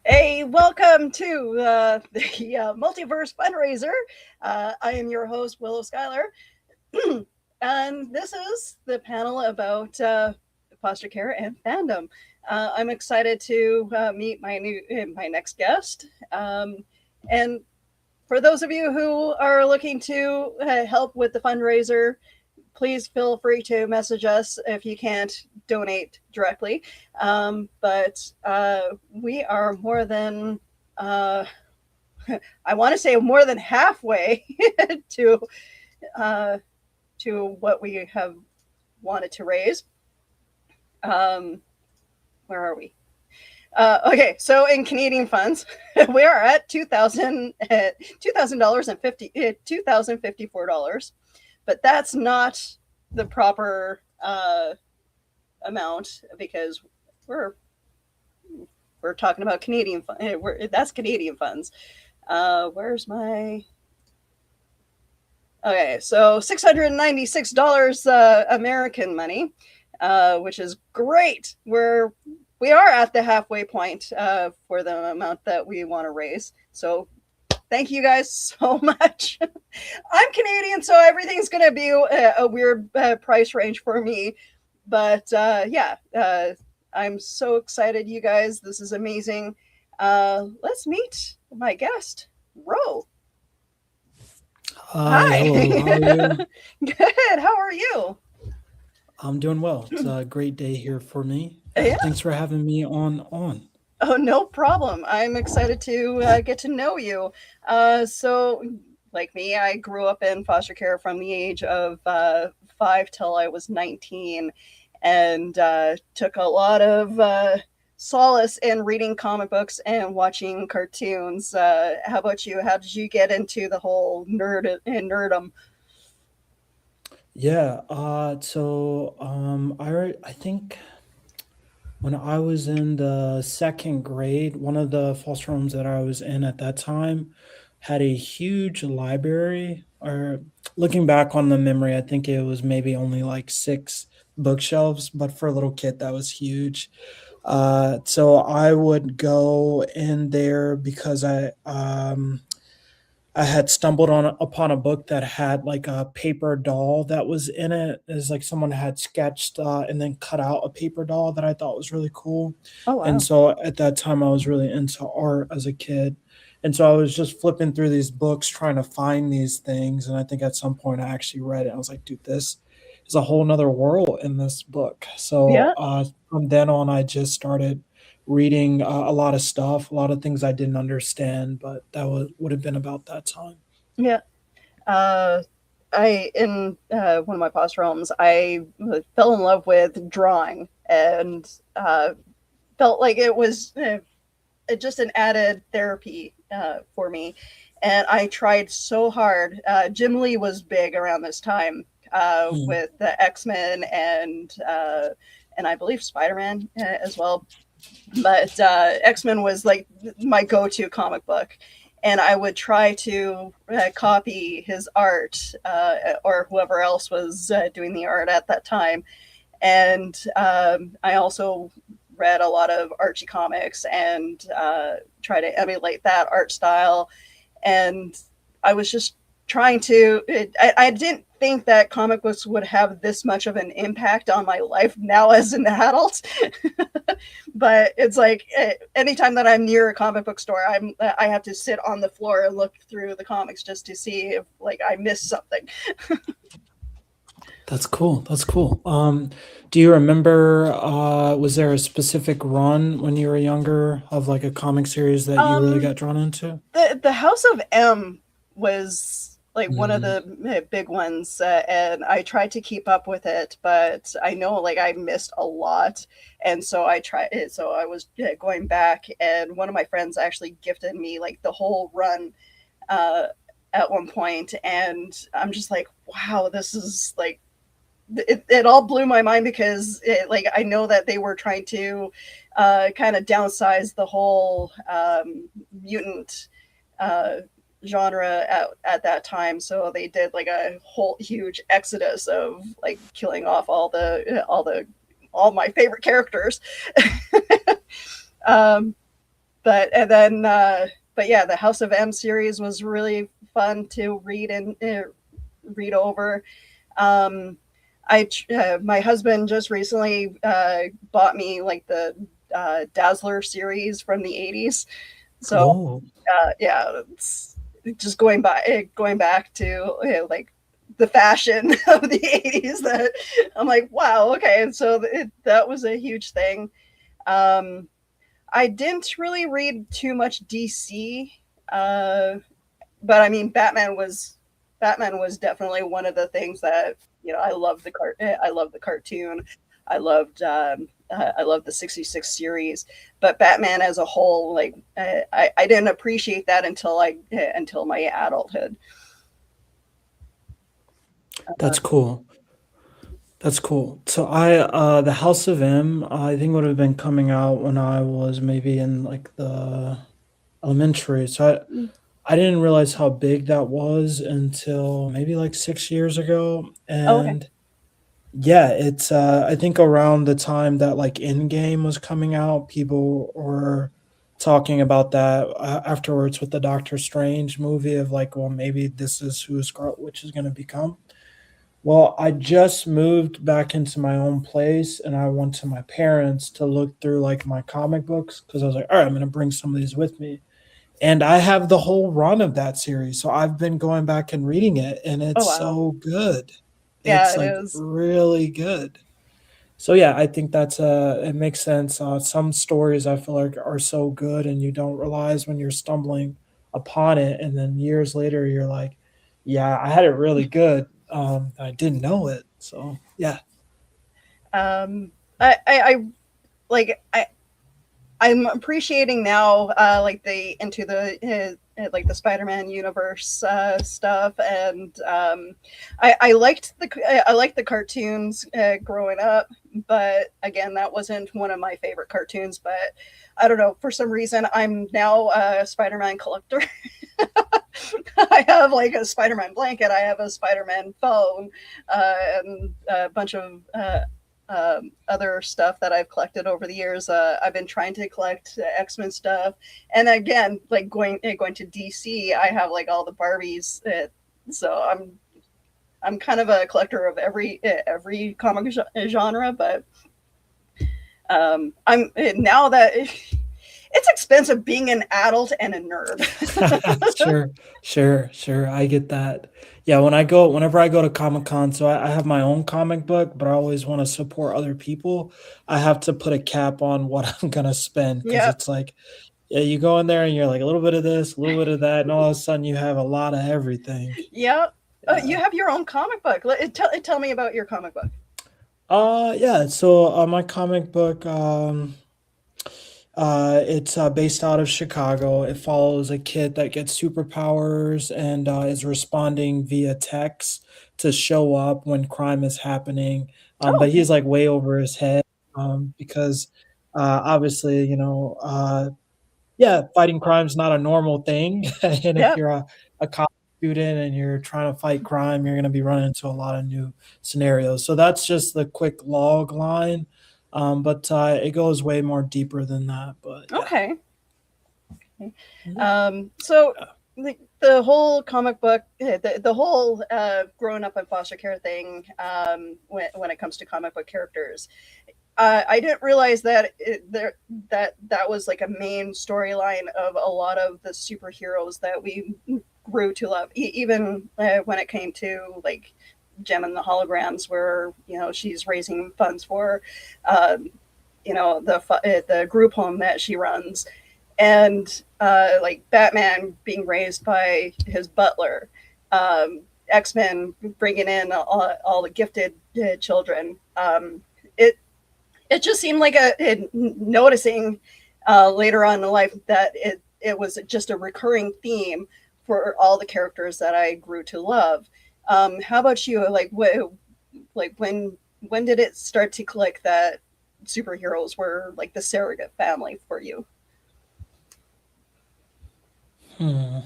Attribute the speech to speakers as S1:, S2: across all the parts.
S1: Hey, welcome to the Multiverse Fundraiser. I am your host, Willow Schuyler, and this is the panel about foster care and fandom. I'm excited to meet my next guest, and for those of you who are looking to help with the fundraiser, please feel free to message us if you can't donate directly. But we are more than, uh, I want to say, more than halfway to uh, to what we have wanted to raise. Um, where are we? Okay, so in Canadian funds, we are at $2,000 and $2,054, but that's not the proper amount because we're we're talking about Canadian that's Canadian funds. Where's my okay? So $696 American money, which is great. We are at the halfway point for the amount that we want to raise. So thank you guys so much. I'm Canadian, so everything's going to be a weird price range for me. But yeah, I'm so excited, you guys. This is amazing. Let's meet my guest, Ro.
S2: Hi,
S1: Hi.
S2: hello, how are you?
S1: Good. How are you?
S2: I'm doing well. It's a great day here for me.
S1: Yeah.
S2: Thanks for having me on.
S1: Oh, no problem. I'm excited to get to know you. So, like me, I grew up in foster care from the age of 5 till I was 19 and took a lot of solace in reading comic books and watching cartoons. How about you? How did you get into the whole nerdum?
S2: Yeah, I think when I was in the second grade, one of the foster homes that I was in at that time had a huge library. Or looking back on the memory, I think it was maybe only like six bookshelves, but for a little kid, that was huge. So I would go in there because I had stumbled on upon a book that had like a paper doll that was in it. It's like someone had sketched and then cut out a paper doll that I thought was really cool.
S1: Oh,
S2: And
S1: wow.
S2: so at that time, I was really into art as a kid. And so I was just flipping through these books trying to find these things. And I think at some point I actually read it. I was like, dude, this is a whole nother world in this book. So
S1: Yeah.
S2: from then on, I just started reading a lot of stuff, a lot of things I didn't understand, but would have been about that time.
S1: Yeah. Uh, I in one of my foster homes, I fell in love with drawing and felt like it was just an added therapy for me. And I tried so hard. Jim Lee was big around this time
S2: Mm.
S1: with the X-Men and I believe Spider-Man as well. But X-Men was like my go-to comic book, and I would try to copy his art or whoever else was doing the art at that time. And I also read a lot of Archie comics and try to emulate that art style. And I was just trying to. I didn't think that comic books would have this much of an impact on my life now as an adult. But it's like anytime that I'm near a comic book store, I have to sit on the floor and look through the comics just to see if like I missed something.
S2: That's cool. That's cool. Do you remember? Was there a specific run when you were younger of like a comic series that you really
S1: Um,
S2: got drawn into?
S1: the House of M was like one of
S2: Mm.
S1: the big ones, and I tried to keep up with it, but I know like I missed a lot, and so I tried. So I was going back, and one of my friends actually gifted me like the whole run uh, at one point, and I'm just like, wow, this is like it all blew my mind because like I know that they were trying to kind of downsize the whole mutant uh, genre at that time. So they did like a whole huge exodus of like killing off all my favorite characters. um, but and then but yeah, the House of M series was really fun to read and read over. Um, my husband just recently bought me like the Dazzler series from the '80s. So
S2: Oh,
S1: yeah, it's just going back to like the fashion of the '80s. That I'm like, wow, okay, and so that was a huge thing. Um, I didn't really read too much DC, uh, but I mean, Batman was definitely one of the things that I loved I loved the cartoon. I loved the '66 series, but Batman as a whole, like I didn't appreciate that until my adulthood.
S2: that's cool. That's cool. So the House of M, I think would have been coming out when I was maybe in like the elementary. So I didn't realize how big that was until maybe like 6 years ago.
S1: Oh, okay.
S2: And yeah, it's I think around the time that like Endgame was coming out, people were talking about that afterwards with the Doctor Strange movie of like, well, maybe this is who Scarlet Witch is going to become. Well, I just moved back into my own place and I went to my parents to look through like my comic books because I was like, all right, I'm going to bring some of these with me. And I have the whole run of that series. So I've been going back and reading it and
S1: Oh
S2: it's
S1: wow.
S2: so good.
S1: Yeah,
S2: It's
S1: it
S2: like
S1: is.
S2: really good. So yeah, I think that's it makes sense. Some stories I feel like are so good and you don't realize when you're stumbling upon it and then years later you're like, yeah, I had it really good. I didn't know it. So yeah.
S1: Um, I like I'm appreciating now, like the into the like the Spider-Man universe stuff, and I liked the cartoons growing up, but again, that wasn't one of my favorite cartoons. But I don't know, for some reason, I'm now a Spider-Man collector. I have like a Spider-Man blanket, I have a Spider-Man phone, and a bunch of other stuff that I've collected over the years. I've been trying to collect X-Men stuff, and again, like going to DC, I have like all the Barbies. So I'm kind of a collector of every comic genre, but I'm now that it's expensive being an adult and a nerd.
S2: Sure, sure. I get that. Yeah, whenever I go to Comic Con, so I have my own comic book, but I always want to support other people. I have to put a cap on what I'm gonna spend because
S1: Yep,
S2: it's like, yeah, you go in there and you're like a little bit of this, a little bit of that, and all of a sudden you have a lot of everything.
S1: yep. You
S2: Yeah.
S1: have your own comic book. Tell me about your comic book.
S2: Yeah. So my comic book, it's based out of Chicago. It follows a kid that gets superpowers and is responding via text to show up when crime is happening.
S1: Oh,
S2: But
S1: okay.
S2: he's like way over his head because obviously, yeah, fighting crime's not a normal thing. And if
S1: Yep.
S2: you're a college student and you're trying to fight crime, you're going to be running into a lot of new scenarios. So that's just the quick log line. But it goes way more deeper than that. But yeah.
S1: Okay.
S2: Mhm.
S1: So
S2: Yeah.
S1: the whole comic book, the whole growing up in foster care thing, when it comes to comic book characters, I didn't realize that that was like a main storyline of a lot of the superheroes that we grew to love. Even when it came to like Gem and the Holograms, where she's raising funds for, um, the group home that she runs, and like Batman being raised by his butler, X Men bringing in all the gifted children. It it just seemed like noticing later on in life that it was just a recurring theme for all the characters that I grew to love. How about you? Like when did it start to click that superheroes were like the surrogate family for you?
S2: Hmm.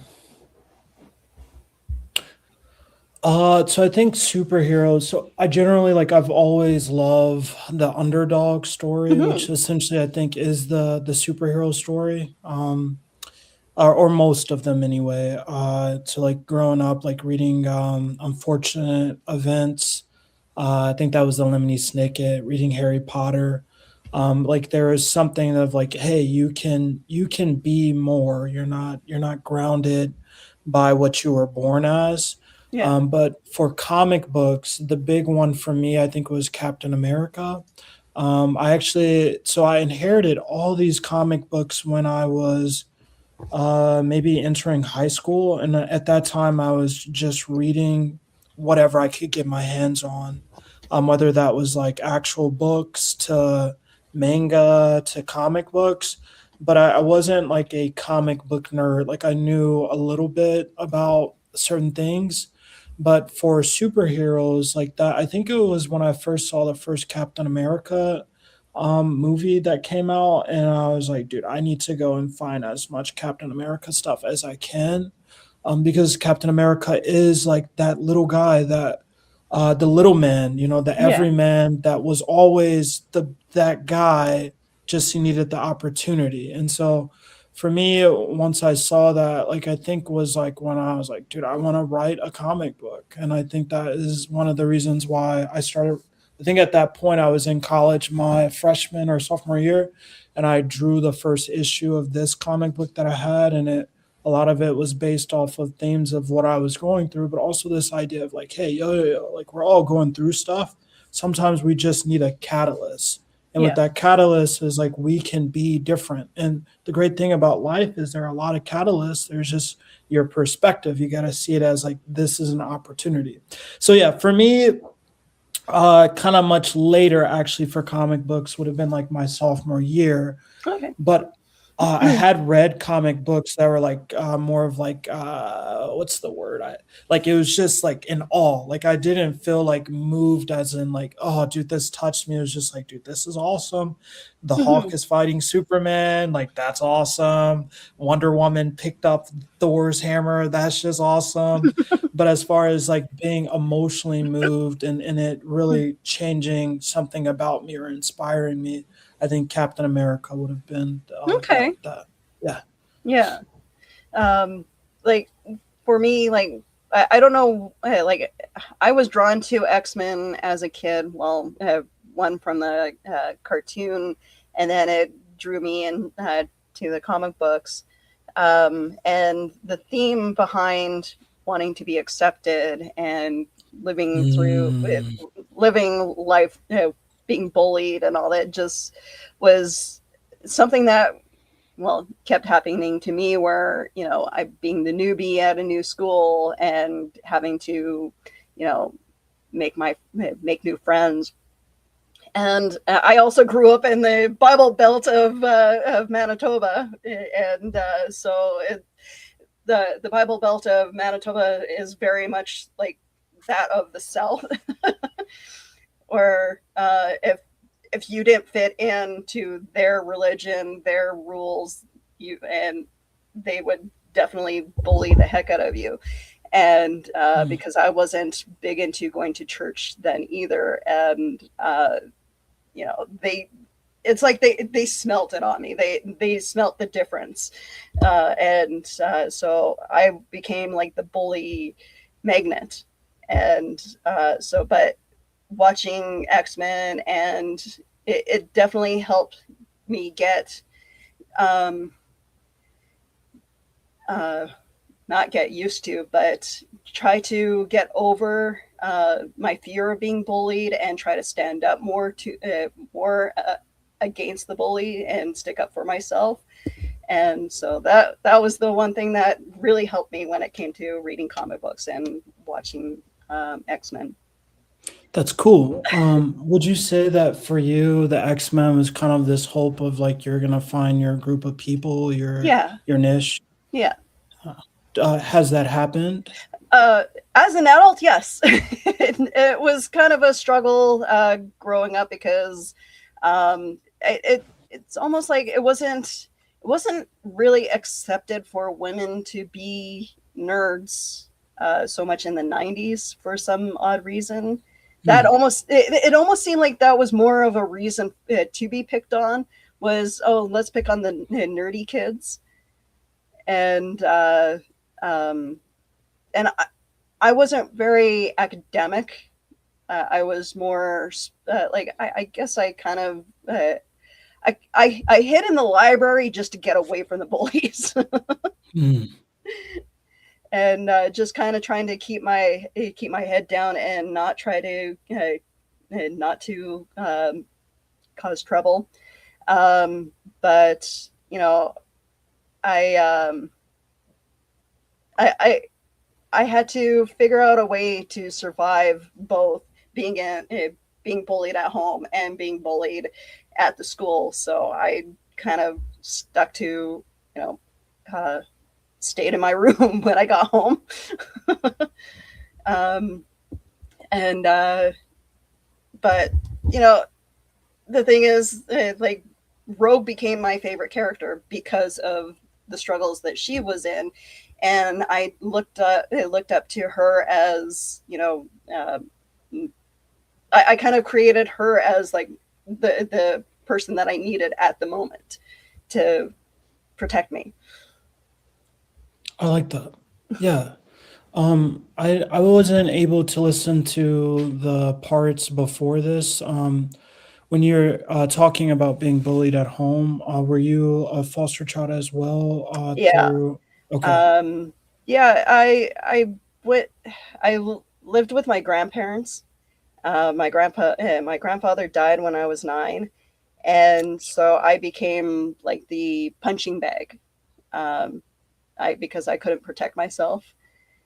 S2: So I think superheroes. So I generally like I've always loved the underdog story, which
S1: Hmm.
S2: essentially I think is the superhero story. Or most of them anyway. So like growing up, like reading unfortunate events. I think that was the Lemony Snicket. Reading Harry Potter. Like there is something of like, hey, you can be more. You're not grounded by what you were born as.
S1: Yeah.
S2: But for comic books, the big one for me, I think, was Captain America. I inherited all these comic books when I was maybe entering high school, and at that time I was just reading whatever I could get my hands on, whether that was like actual books to manga to comic books. But I wasn't like a comic book nerd. Like I knew a little bit about certain things, but for superheroes like that, I think it was when I first saw the first Captain America movie that came out, and I was like, dude, I need to go and find as much Captain America stuff as I can, because Captain America is like that little guy that the little man, the
S1: Yeah.
S2: everyman that was always that guy, just he needed the opportunity. And so for me, once I saw that, like I think was like when I was like, dude, I want to write a comic book. And I think that is one of the reasons why I started. I think at that point I was in college my freshman or sophomore year, and I drew the first issue of this comic book that I had, and it a lot of it was based off of themes of what I was going through, but also this idea of like, hey, yo, like we're all going through stuff. Sometimes we just need a catalyst. And with
S1: Yeah.
S2: that catalyst is like we can be different. And the great thing about life is there are a lot of catalysts. There's just your perspective. You got to see it as like this is an opportunity. So yeah, for me, kind of much later actually for comic books would have been like my sophomore year,
S1: Okay.
S2: but I had read comic books that were like more of like what's the word? I like it was just like in awe. Like I didn't feel like moved as in like, oh dude, this touched me. It was just like, dude, this is awesome. The
S1: Hmm.
S2: Hawk is fighting Superman, like that's awesome. Wonder Woman picked up Thor's hammer, that's just awesome. But as far as like being emotionally moved and it really changing something about me or inspiring me, I think Captain America would have been
S1: Okay.
S2: yeah.
S1: Yeah. Um, like for me, like I don't know, like I was drawn to X-Men as a kid. Well, one from the cartoon, and then it drew me in to the comic books. And the theme behind wanting to be accepted and living through
S2: Mm,
S1: living life, being bullied and all that, just was something that kept happening to me, where I being the newbie at a new school and having to you know make new friends. And I also grew up in the Bible Belt of Manitoba, and the Bible Belt of Manitoba is very much like that of the South, or if you didn't fit into their religion, their rules, and they would definitely bully the heck out of you. And
S2: mm,
S1: because I wasn't big into going to church then either, and they it's like they smelt it on me. They smelt the difference, and so I became like the bully magnet. And but watching X-Men, and it definitely helped me get um, uh, not get used to, but try to get over my fear of being bullied and try to stand up more against the bully and stick up for myself. And so that was the one thing that really helped me when it came to reading comic books and watching X-Men.
S2: that's cool. Would you say that for you, the X-Men was kind of this hope of like you're gonna find your group of people,
S1: Yeah,
S2: your niche?
S1: yeah.
S2: Has that happened?
S1: Uh, as an adult, yes, it was kind of a struggle growing up, because it's almost like it wasn't really accepted for women to be nerds so much in the 90s for some odd reason. That
S2: Hmm.
S1: it almost seemed like that was more of a reason to be picked on, was, oh, let's pick on the nerdy kids. And um, and I wasn't very academic. I was more like, I guess I kind of I hid in the library just to get away from the bullies.
S2: Hmm.
S1: And just kind of trying to keep my head down and not try to not to cause trouble. Um, but you know, I um, I I had to figure out a way to survive both being being bullied at home and being bullied at the school. So I kind of stuck to, you know, uh, stayed in my room when I got home. um, and but you know, the thing is, like, Rogue became my favorite character because of the struggles that she was in, and I looked up to her as, you know, I kind of created her as like the person that I needed at the moment to protect me.
S2: I like that. Yeah. I wasn't able to listen to the parts before this. When you're talking about being bullied at home, were you a foster child as well?
S1: Yeah.
S2: Through Okay,
S1: Um, yeah, went, lived with my grandparents. My grandfather died when I was 9, and so I became like the punching bag. Um, I because I couldn't protect myself.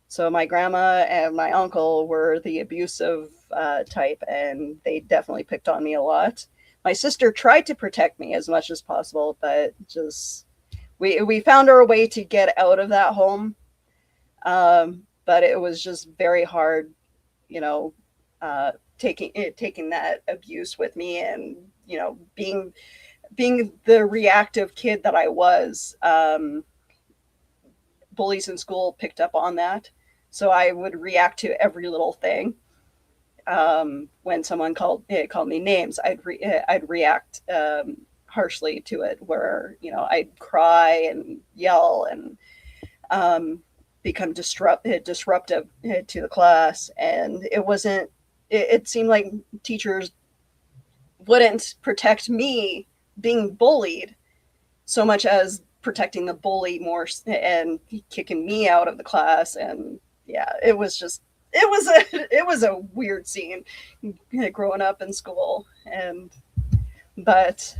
S1: So my grandma and my uncle were the abusive type, and they definitely picked on me a lot. My sister tried to protect me as much as possible, but just we found our way to get out of that home. But it was just very hard, you know, taking that abuse with me, and you know, being the reactive kid that I was. Bullies in school picked up on that, so I would react to every little thing. When someone called me names, I'd react harshly to it, where you know, I'd cry and yell and um, become disruptive to the class. And it wasn't. It seemed like teachers wouldn't protect me being bullied so much as protecting the bully more and kicking me out of the class. And yeah, it was just it was a weird scene growing up in school. And but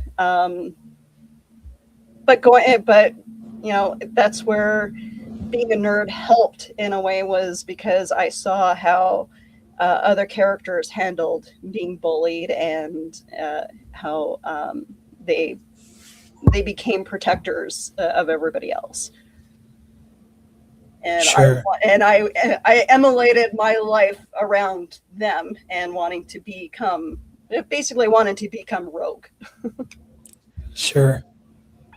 S1: but you know, that's where being a nerd helped in a way, was because I saw how other characters handled being bullied, and how they they became protectors of everybody else. And
S2: sure.
S1: I emulated my life around them, and wanting to become, basically wanted to become Rogue.
S2: Sure.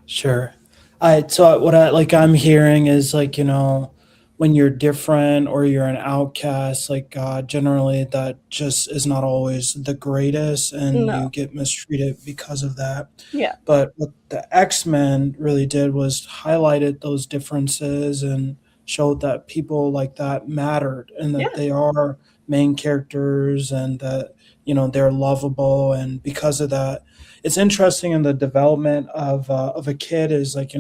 S2: Sure. What I'm hearing is, like, when you're different or you're an outcast, like, generally that just is not always the greatest, and
S1: No.
S2: you get mistreated because of that.
S1: Yeah.
S2: But what the X-Men really did was highlighted those differences and showed that people like that mattered, and that
S1: Yeah.
S2: they are main characters, and that, they're lovable. And because of that, it's interesting in the development of a kid, is like,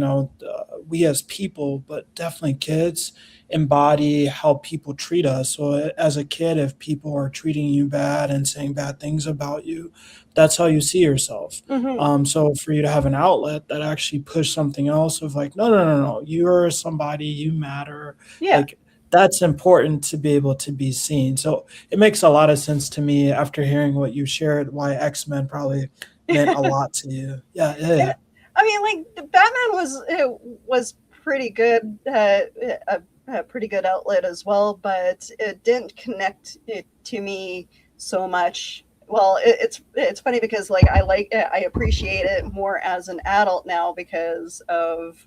S2: we as people, but definitely kids, embody how people treat us. So as a kid, if people are treating you bad and saying bad things about you, that's how you see yourself.
S1: Hmm.
S2: So for you to have an outlet that actually push something else of like, no, no, no, no, you're somebody, you matter,
S1: Yeah.
S2: like, that's important to be able to be seen. So it makes a lot of sense to me after hearing what you shared, why X-Men probably meant a lot to you. Yeah, yeah,
S1: Yeah.
S2: yeah.
S1: I mean, like, the Batman was pretty good, a pretty good outlet as well, but it didn't connect it to me so much. Well, it's funny because, like, I appreciate it more as an adult now because of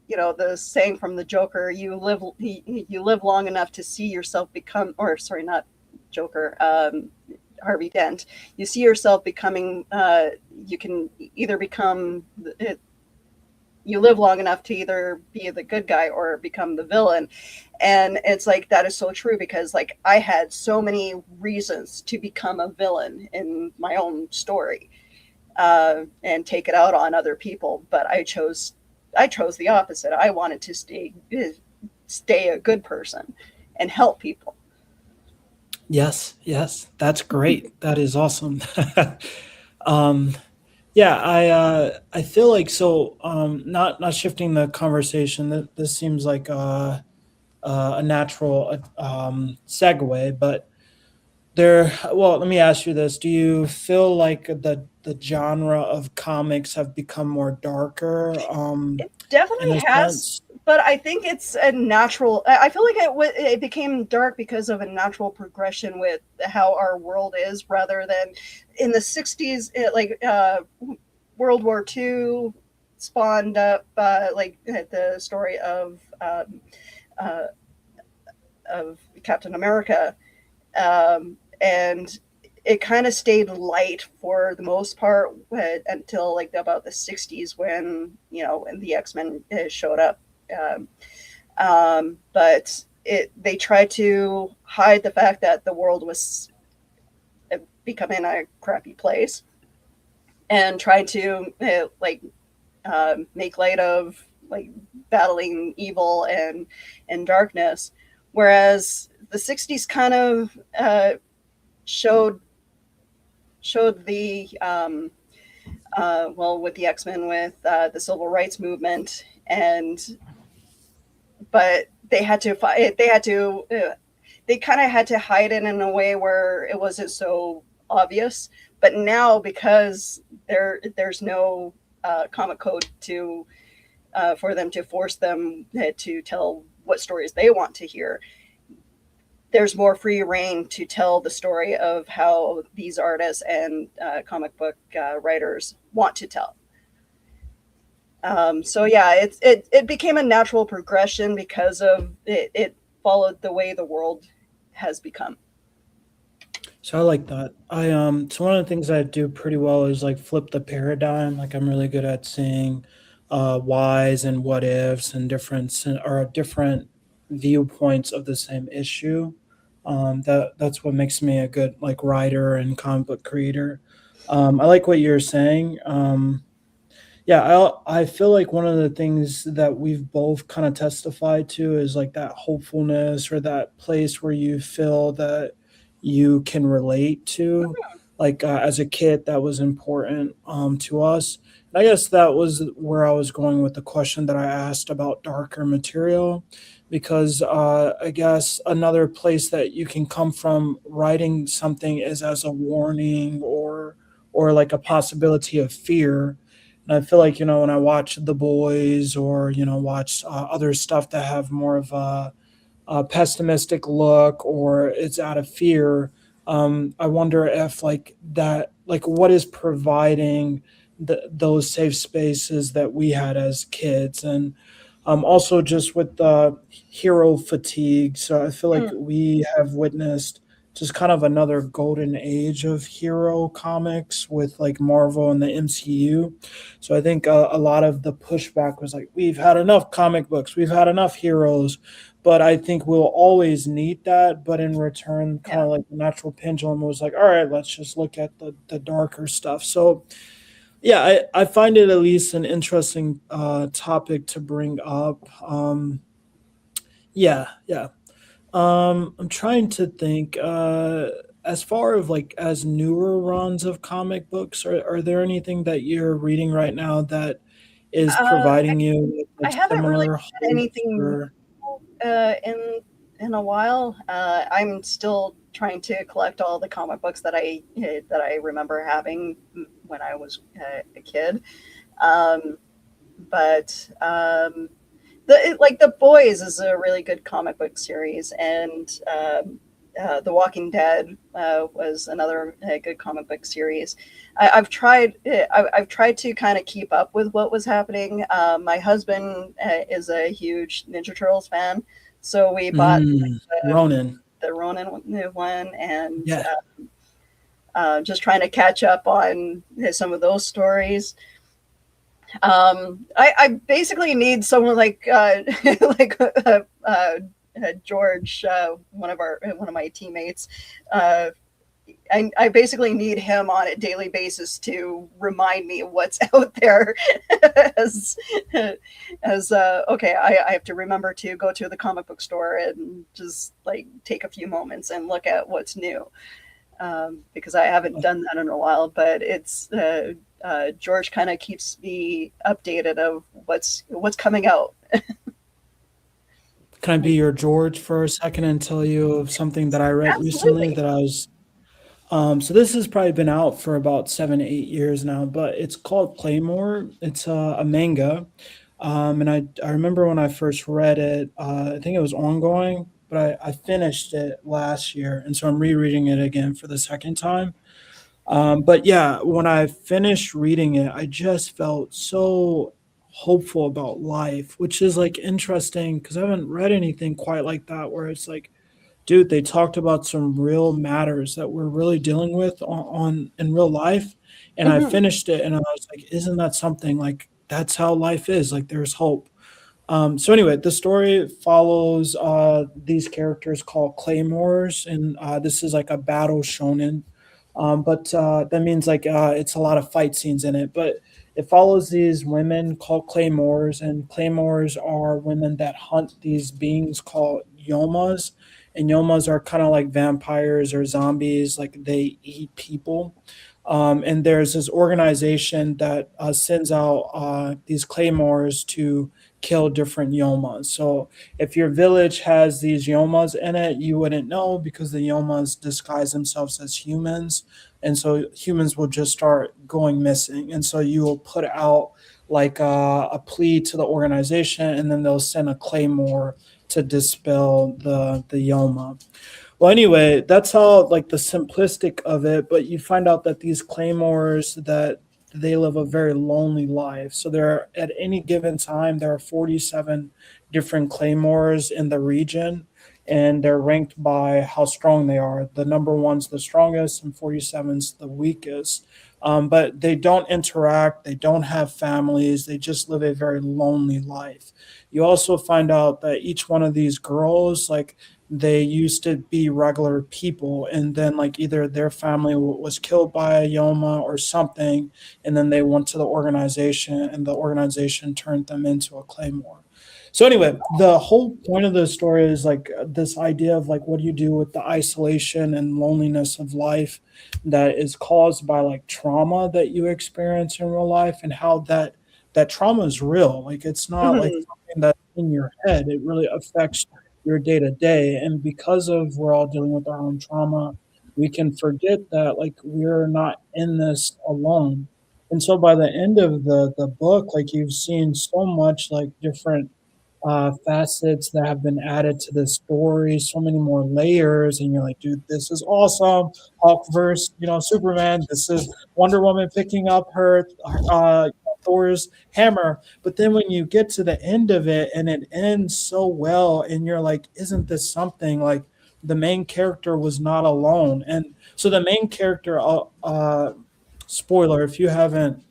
S1: the saying from the Joker, you live long enough to see yourself become, or sorry, not Joker, Harvey Dent. You see yourself becoming. You can either become. You live long enough to either be the good guy or become the villain, and it's like that is so true because like I had so many reasons to become a villain in my own story, and take it out on other people. But I chose the opposite. I wanted to stay a good person and help people.
S2: Yes, yes, that's great. That is awesome. um, yeah, I feel like so. Not shifting the conversation. That this seems like a natural segue, but there. Well, let me ask you this: do you feel like the genre of comics have become more darker?
S1: It
S2: In
S1: definitely
S2: a
S1: has,
S2: sense.
S1: but I think it's a natural. I feel like it became dark because of a natural progression with how our world is, rather than in the '60s. World War II spawned up the story uh, of Captain America, and it kind of stayed light for the most part until like about the '60s when the X-Men showed up. Um, but they tried to hide the fact that the world was becoming a crappy place, and tried to make light of like battling evil and darkness, whereas the '60s kind of showed showed the well, with the X-Men, with the civil rights movement, and but they kind of had to hide it in a way where it wasn't so obvious. But now, because there's no comic code to for them to force them to tell what stories they want to hear, there's more free reign to tell the story of how these artists and comic book writers want to tell. So yeah, it became a natural progression because of it followed the way the world has become.
S2: So I like that. So one of the things I do pretty well is like flip the paradigm. Like I'm really good at seeing whys and what ifs and different viewpoints of the same issue. That's what makes me a good like writer and comic book creator. I like what you're saying. Yeah, I feel like one of the things that we've both kind of testified to is like that hopefulness or that place where you feel that you can relate to. Like as a kid, that was important to us. And I guess that was where I was going with the question that I asked about darker material, because I guess another place that you can come from writing something is as a warning or like a possibility of fear. And I feel like, when I watch The Boys or, watch other stuff that have more of a pessimistic look or it's out of fear, I wonder if like that, like what is providing those safe spaces that we had as kids. And also just with the hero fatigue. So I feel like
S1: Mm,
S2: we have witnessed just kind of another golden age of hero comics with like Marvel and the MCU. So I think a lot of the pushback was like, we've had enough comic books, we've had enough heroes, but I think we'll always need that. But in return, kind
S1: yeah.
S2: of like the natural pendulum was like, all right, let's just look at the darker stuff. So yeah, I find it at least an interesting topic to bring up. Yeah, yeah. I'm trying to think. As far of like as newer runs of comic books, are there anything that you're reading right now that is
S1: Uh,
S2: providing you with
S1: I
S2: like
S1: haven't really
S2: similar
S1: read
S2: hopes
S1: anything
S2: or
S1: in a while. I'm still trying to collect all the comic books that I remember having when I was a kid. Um, but like the Boys is a really good comic book series, and The Walking Dead was another good comic book series. I've tried to kind of keep up with what was happening. My husband is a huge Ninja Turtles fan, so we bought the,
S2: Ronan.
S1: the Ronin one, and
S2: Yeah.
S1: just trying to catch up on some of those stories. I basically need someone like like George, one of my teammates. Uh, I basically need him on a daily basis to remind me what's out there. as okay, I have to remember to go to the comic book store and just like take a few moments and look at what's new, because I haven't done that in a while. But it's George kind of keeps me updated of what's coming out.
S2: Can I be your George for a second and tell you of something that I read recently
S1: Absolutely.
S2: that I was so this has probably been out for about 7, 8 years now, but it's called Claymore. It's a manga, and I remember when I first read it. I think it was ongoing, but I finished it last year, and so I'm rereading it again for the second time. But yeah, when I finished reading it, I just felt so hopeful about life, which is like interesting because I haven't read anything quite like that, where it's like, dude, they talked about some real matters that we're really dealing with on in real life. And I
S1: Mhm.
S2: finished it and I was like, isn't that something? Like that's how life is. Like there's hope. So anyway, the story follows these characters called claymores, and this is like a battle shonen. But that means like it's a lot of fight scenes in it. But it follows these women called claymores, and claymores are women that hunt these beings called yomas, and yomas are kind of like vampires or zombies, like they eat people. And there's this organization that sends out these claymores to kill different yomas. So if your village has these yomas in it, you wouldn't know because the yomas disguise themselves as humans. And so humans will just start going missing. And so you will put out like a plea to the organization, and then they'll send a claymore to dispel the yoma. Well, anyway, that's how like the simplistic of it, but you find out that these claymores that they live a very lonely life. So there at any given time there are 47 different claymores in the region, and they're ranked by how strong they are. The number one's the strongest and 47's the weakest. But they don't interact, they don't have families, they just live a very lonely life. You also find out that each one of these girls, like they used to be regular people, and then like either their family was killed by a yoma or something, and then they went to the organization and the organization turned them into a claymore. So anyway, the whole point of the story is like this idea of like what do you do with the isolation and loneliness of life that is caused by like trauma that you experience in real life, and how that trauma is real. Like it's not like
S1: Mhm.
S2: something that's in your head. It really affects your day to day. And because of we're all dealing with our own trauma, we can forget that like we're not in this alone. And so by the end of the book, like you've seen so much like different facets that have been added to the story, so many more layers, and you're like, dude, this is awesome. Hulk versus, Superman. This is Wonder Woman picking up her Thor's hammer. But then when you get to the end of it, and it ends so well, and you're like, isn't this something like the main character was not alone? And so the main character, spoiler, if you haven't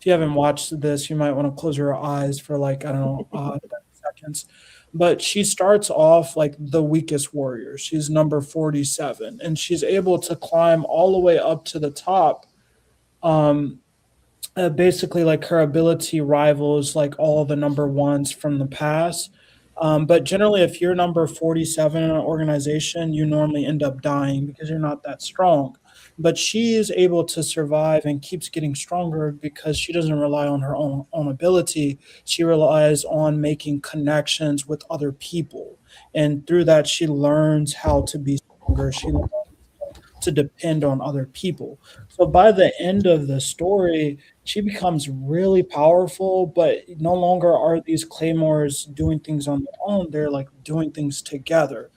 S2: watched this, you might want to close your eyes for like I don't know 30 seconds. But she starts off like the weakest warrior. She's number 47, and she's able to climb all the way up to the top. Um, Basically like her ability rivals like all the number ones from the past. But generally, if you're number 47 in an organization, you normally end up dying because you're not that strong. But she is able to survive and keeps getting stronger because she doesn't rely on her own ability. She relies on making connections with other people. And through that, she learns how to be stronger. She learns to depend on other people. So by the end of the story, she becomes really powerful, but no longer are these claymores doing things on their own. They're like doing things together.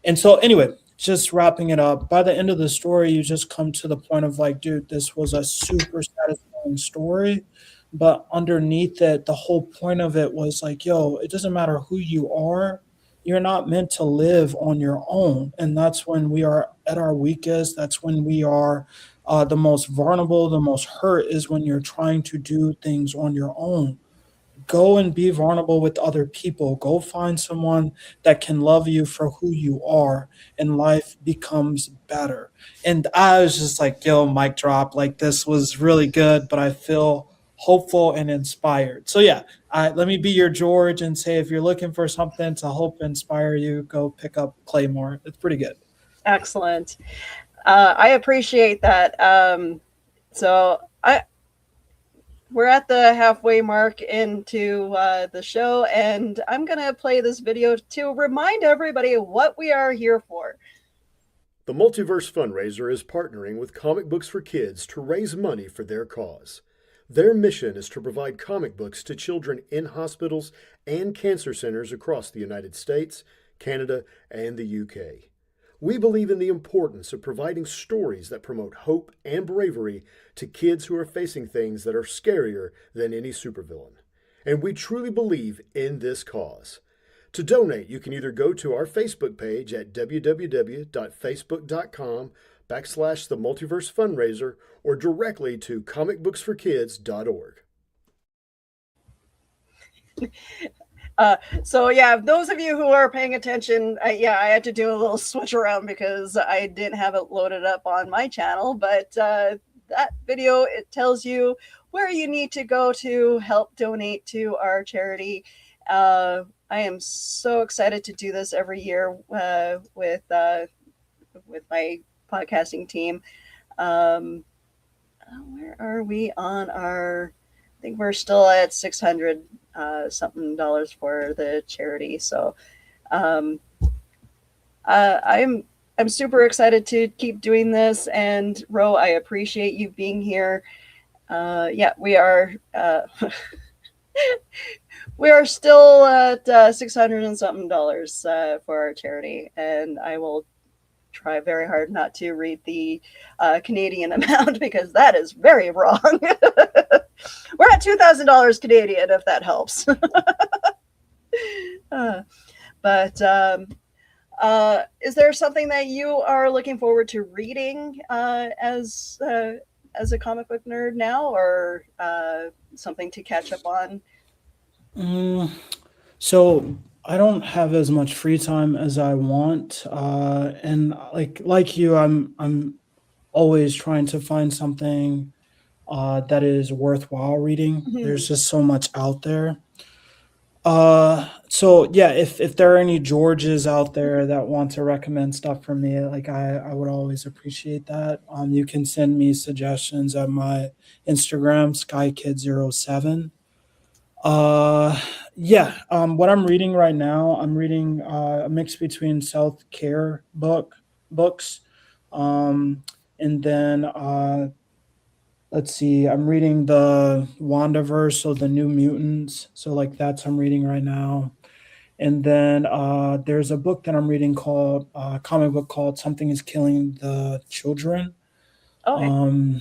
S2: And so anyway, just wrapping it up, by the end of the story, you just come to the point of like, dude, this was a super satisfying story. But underneath it, the whole point of it was like, yo, it doesn't matter who you are, you're not meant to live on your own. And that's when we are at our weakest. That's when we are the most vulnerable, the most hurt, is when you're trying to do things on your own. Go and be vulnerable with other people. Go find someone that can love you for who you are, and life becomes better. And I was just like, yo, mic drop. Like, this was really good, but I feel hopeful and inspired. So, yeah, let me be your George and say if you're looking for something to hope inspire you, go pick up Claymore. It's pretty good.
S1: Excellent. I appreciate that. So I we're at the halfway mark into the show, and I'm gonna play this video to remind everybody what we are here for.
S3: The Multiverse Fundraiser is partnering with Comic Books for Kids to raise money for their cause. Their mission is to provide comic books to children in hospitals and cancer centers across the United States, Canada, and the UK. We believe in the importance of providing stories that promote hope and bravery to kids who are facing things that are scarier than any supervillain. And we truly believe in this cause. To donate, you can either go to our Facebook page at www.facebook.com/The Multiverse Fundraiser or directly to comicbooksforkids.org.
S1: So yeah, those of you who are paying attention, I had to do a little switch around because I didn't have it loaded up on my channel, but that video, it tells you where you need to go to help donate to our charity. I am so excited to do this every year with my podcasting team. Where are we on our? I think we're still at 600 something dollars for the charity. So I'm super excited to keep doing this. And Ro, I appreciate you being here. Yeah, we are we are still at 600 and something dollars for our charity, and I will try very hard not to read the Canadian amount because that is very wrong. We're at $2,000 Canadian, if that helps. But is there something that you are looking forward to reading as a comic book nerd now, or something to catch up on?
S2: So I don't have as much free time as I want, and like you, I'm always trying to find something that is worthwhile reading.
S1: Mhm.
S2: There's just so much out there. So yeah, if there are any Georges out there that want to recommend stuff for me, like I would always appreciate that. You can send me suggestions at my Instagram, skykid07. Yeah, what I'm reading right now, I'm reading a mix between self-care books, and then let's see, I'm reading the Wandaverse, so the New Mutants. So like that's I'm reading right now. And then there's a book that I'm reading called comic book called Something is Killing the Children.
S1: Okay.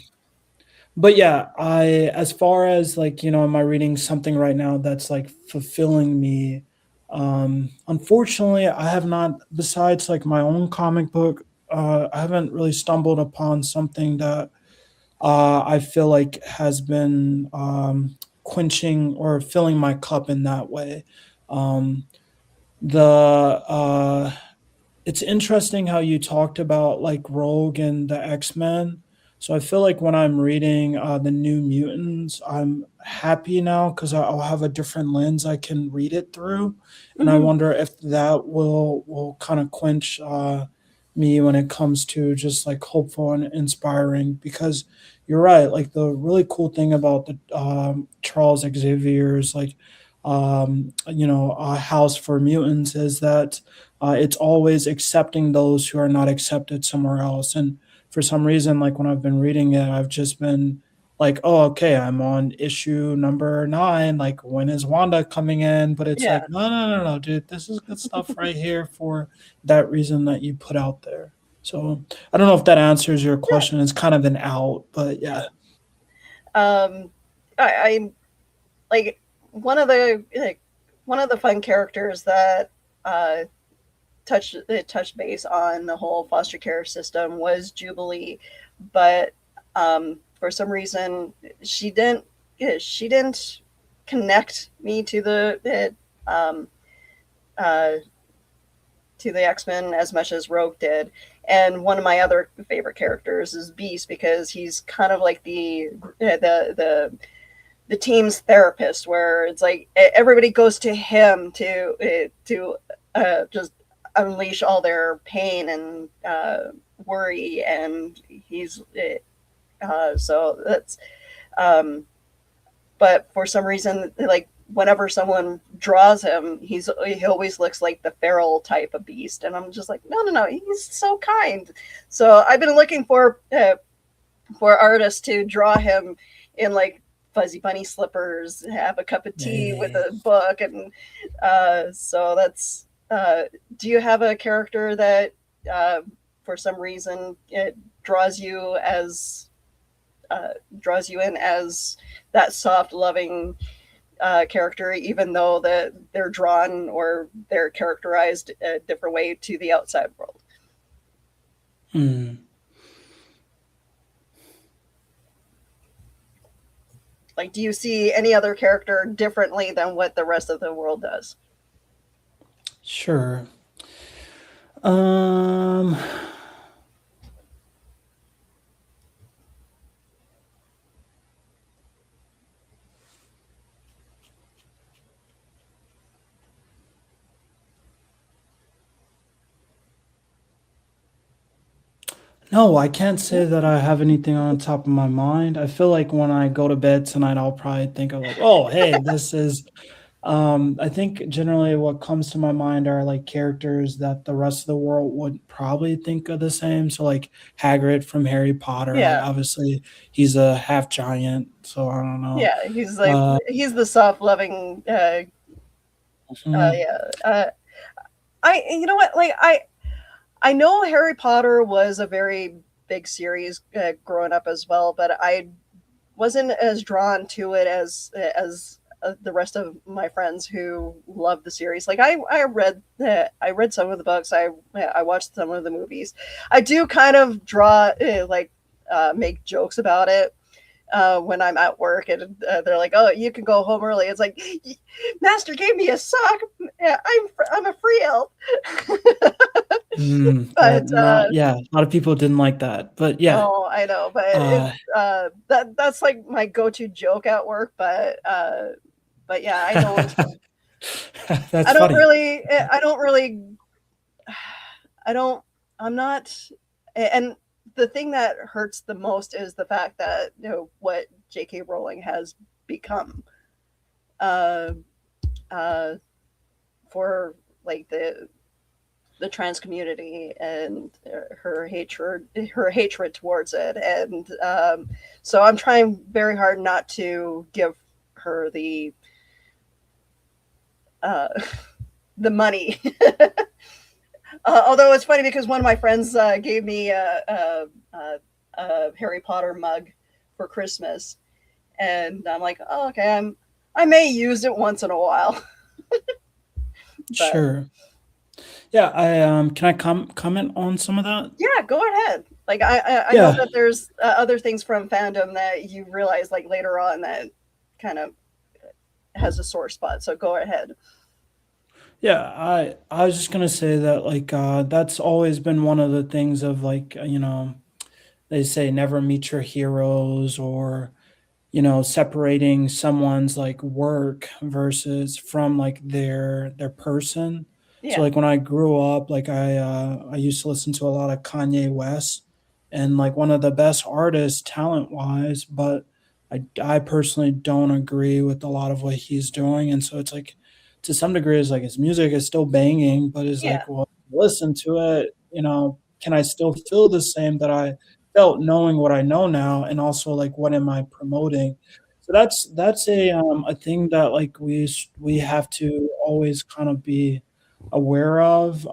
S2: But yeah, as far as like, am I reading something right now that's like fulfilling me? Unfortunately, I have not, besides like my own comic book, I haven't really stumbled upon something that I feel like has been quenching or filling my cup in that way. Um, the It's interesting how you talked about like Rogue and the X-Men. So I feel like when I'm reading the New Mutants, I'm happy now because I'll have a different lens I can read it through, and I
S1: Mhm.
S2: wonder if that will kind of quench me when it comes to just like hopeful and inspiring. Because you're right, like the really cool thing about the Charles Xavier's like a house for mutants is that it's always accepting those who are not accepted somewhere else. And for some reason, like when I've been reading it, I've just been like, oh, okay, I'm on issue number 9. Like, when is Wanda coming in? But it's
S1: Yeah.
S2: like, no, no, no, no, dude, this is good stuff right here for that reason that you put out there. So I don't know if that answers your
S1: Yeah.
S2: question. It's kind of an out, but yeah.
S1: Um, I like one of the one of the fun characters that uh, touched base on the whole foster care system was Jubilee, but for some reason she didn't connect me um, uh, to the X-Men as much as Rogue did. And one of my other favorite characters is Beast because he's kind of like the team's therapist, where it's like everybody goes to him to just unleash all their pain and worry, and he's so that's um, but for some reason, like whenever someone draws him, he always looks like the feral type of Beast, and I'm just like, no, no, no, he's so kind. So I've been looking for artists to draw him in like fuzzy bunny slippers, have a cup of tea with
S2: Yeah.
S1: a book, and so that's. Do you have a character that, for some reason, it draws you as draws you in as that soft, loving character, even though that they're drawn or they're characterized a different way to the outside world?
S2: Hmm.
S1: Like, do you see any other character differently than what the rest of the world does?
S2: Sure. Um, no, I can't say that I have anything on top of my mind. I feel like when I go to bed tonight, I'll probably think of like, oh, hey, this is. I think generally what comes to my mind are like characters that the rest of the world would probably think of the same. So like Hagrid from Harry Potter, like
S1: Yeah,
S2: obviously he's a half giant, so I don't know.
S1: yeah, he's like
S2: Uh,
S1: he's the soft, loving.
S2: mhm.
S1: Yeah, I you know what? Like I know Harry Potter was a very big series growing up as well, but I wasn't as drawn to it as the rest of my friends who love the series. Like I read some of the books. I watched some of the movies. I do kind of draw make jokes about it when I'm at work, and they're like, "Oh, you can go home early." It's like, Master gave me a sock. Yeah, I'm a free elf.
S2: That
S1: But
S2: not yeah, a lot of people didn't like that, but yeah,
S1: oh, I know, but it's
S2: uh,
S1: that's like my go-to joke at work. But yeah, I don't.
S2: that's
S1: I don't
S2: funny.
S1: really. I don't really. I don't. I'm not. And the thing that hurts the most is the fact that what J.K. Rowling has become. Uh, uh, for like the trans community and her hatred towards it, and so I'm trying very hard not to give her uh, the money. Although it's funny because one of my friends gave me a Harry Potter mug for Christmas, and I'm like, oh, okay, I may use it once in a while. But
S2: Sure. Yeah, I can I comment on some of that?
S1: yeah, go ahead. Like I know
S2: Yeah.
S1: that there's other things from Fandom that you realize like later on that kind of has a sore spot. So go ahead.
S2: Yeah, I was just gonna say that like that's always been one of the things of like they say never meet your heroes or separating someone's like work versus from like their person. So
S1: Yeah,
S2: like when I grew up, like I used to listen to a lot of Kanye West and like one of the best artists talent wise, but I personally don't agree with a lot of what he's doing. And so it's like to some degree it's like his music is still banging, but it's
S1: yeah,
S2: like, well, listen to it, can I still feel the same that I felt knowing what I know now, and also like what am I promoting. So that's a thing that like we have to always kind of be aware of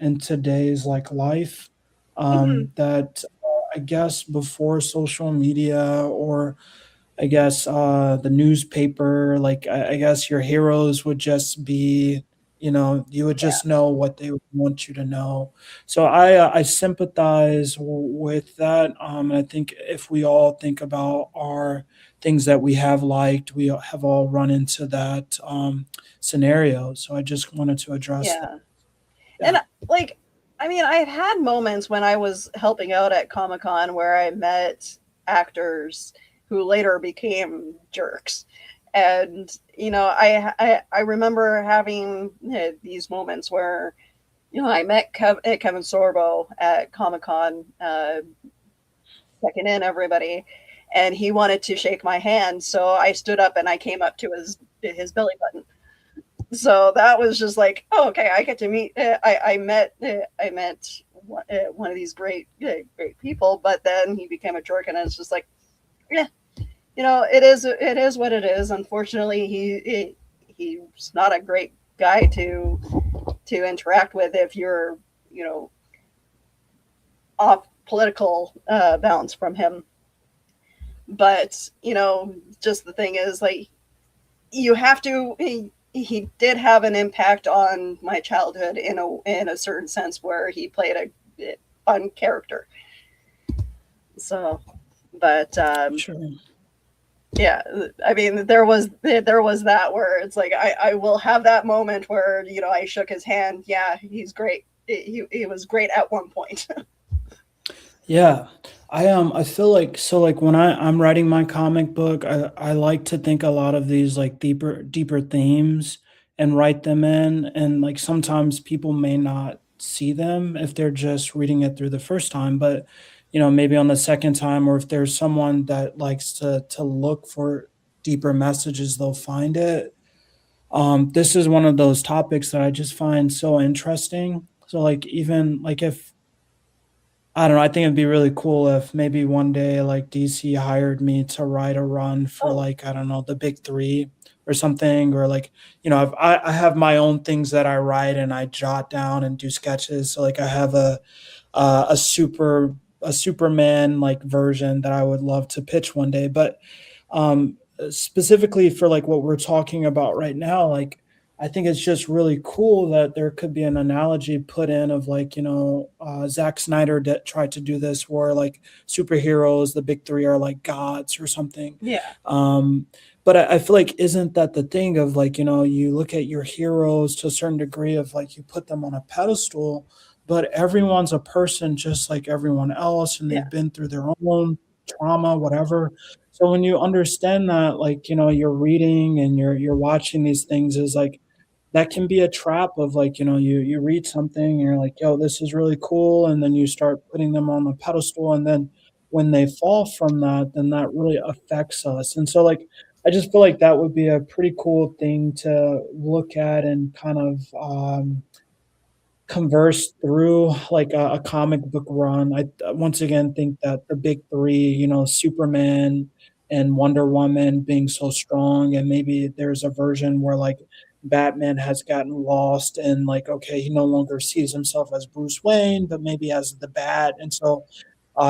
S2: in today's like life,
S1: Mhm.
S2: that I guess before social media, or I guess the newspaper, like I guess your heroes would just be, you would
S1: Yeah.
S2: just know what they would want you to know. So I sympathize with that. And I think if we all think about our things that we have liked, we have all run into that scenario. So I just wanted to address that.
S1: Yeah.
S2: Yeah.
S1: And like, I mean, I've had moments when I was helping out at Comic Con where I met actors who later became jerks. And I remember having these moments where I met Kevin Sorbo at Comic Con, checking in everybody, and he wanted to shake my hand, so I stood up and I came up to his belly button. So that was just like, oh, okay, I get to meet. I met one of these great people, but then he became a jerk, and it's just like, yeah, it is what it is. Unfortunately, he's not a great guy to interact with if you're you know off political bounds from him. But just the thing is, like, you have to. He did have an impact on my childhood in a certain sense where he played a fun character. So, but
S2: Sure.
S1: yeah, I mean, there was that where it's like I will have that moment where I shook his hand. Yeah, he's great. He was great at one point.
S2: Yeah. I feel like, so like when I'm writing my comic book, I like to think a lot of these like deeper themes and write them in, and like sometimes people may not see them if they're just reading it through the first time, but maybe on the second time, or if there's someone that likes to look for deeper messages, they'll find it. This is one of those topics that I just find so interesting. So like even like if I don't know. I think it'd be really cool if maybe one day like DC hired me to write a run for
S1: Oh,
S2: like, I don't know, the big three or something, or like, I have my own things that I write and I jot down and do sketches. So like I have a super a Superman like version that I would love to pitch one day. But specifically for like what we're talking about right now, like I think it's just really cool that there could be an analogy put in of like, Zack Snyder tried to do this where like superheroes, the big three are like gods or something.
S1: yeah,
S2: Um, but I feel like, isn't that the thing of like, you look at your heroes to a certain degree of like you put them on a pedestal, but everyone's a person just like everyone else, and they've
S1: yeah,
S2: been through their own trauma, whatever. So when you understand that, like, you're reading and you're watching these things, is like that can be a trap of like, you read something and you're like, yo, this is really cool, and then you start putting them on the pedestal, and then when they fall from that, then that really affects us. And so like I just feel like that would be a pretty cool thing to look at and kind of converse through like a comic book run. I once again think that the big three, Superman and Wonder Woman being so strong, and maybe there's a version where like Batman has gotten lost and like, okay, he no longer sees himself as Bruce Wayne, but maybe as the Bat, and so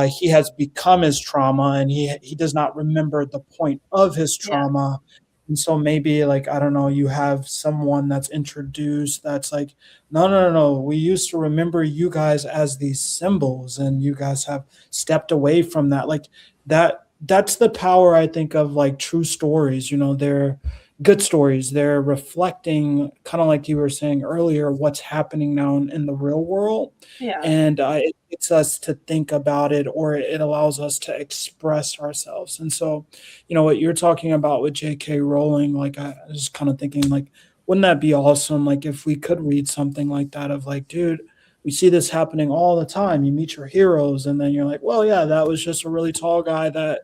S2: he has become his trauma, and he does not remember the point of his
S1: yeah,
S2: trauma. And so maybe like, I don't know, you have someone that's introduced that's like, no, no, no, no, we used to remember you guys as these symbols, and you guys have stepped away from that. Like that's the power, I think, of like true stories. They're good stories. They're reflecting, kind of like you were saying earlier, what's happening now in the real world,
S1: yeah,
S2: and it gets us to think about it, or it allows us to express ourselves. And so, what you're talking about with J.K. Rowling, like I was kind of thinking, like, wouldn't that be awesome? Like if we could read something like that of like, dude, we see this happening all the time. You meet your heroes, and then you're like, well, yeah, that was just a really tall guy that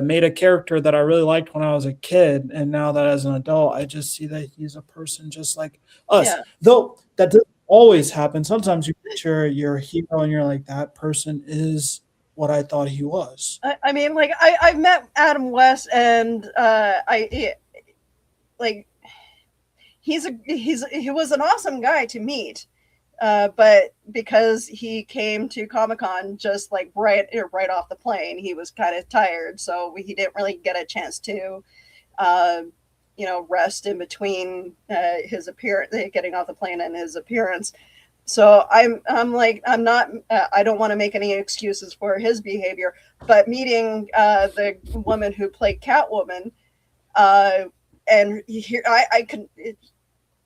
S2: made a character that I really liked when I was a kid, and now that as an adult, I just see that he's a person just like us.
S1: yeah,
S2: Though that doesn't always happen. Sometimes you meet your hero, and you're like, that person is what I thought he was.
S1: I mean, like I've met Adam West, and like he was an awesome guy to meet. But because he came to Comic-Con just like right off the plane, he was kind of tired, so he didn't really get a chance to, uh, rest in between his appearance, getting off the plane, and his appearance. So I'm like, I'm not, I don't want to make any excuses for his behavior, but meeting the woman who played Catwoman, and here I could,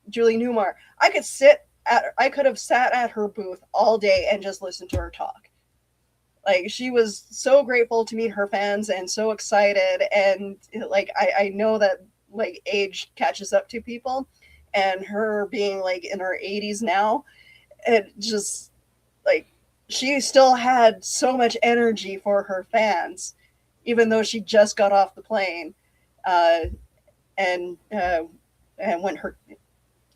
S1: Julie Newmar, I could have sat at her booth all day and just listened to her talk. Like, she was so grateful to meet her fans and so excited. And like, I know that like age catches up to people, and her being like in her 80s now, it just like, she still had so much energy for her fans, even though she just got off the plane, and when her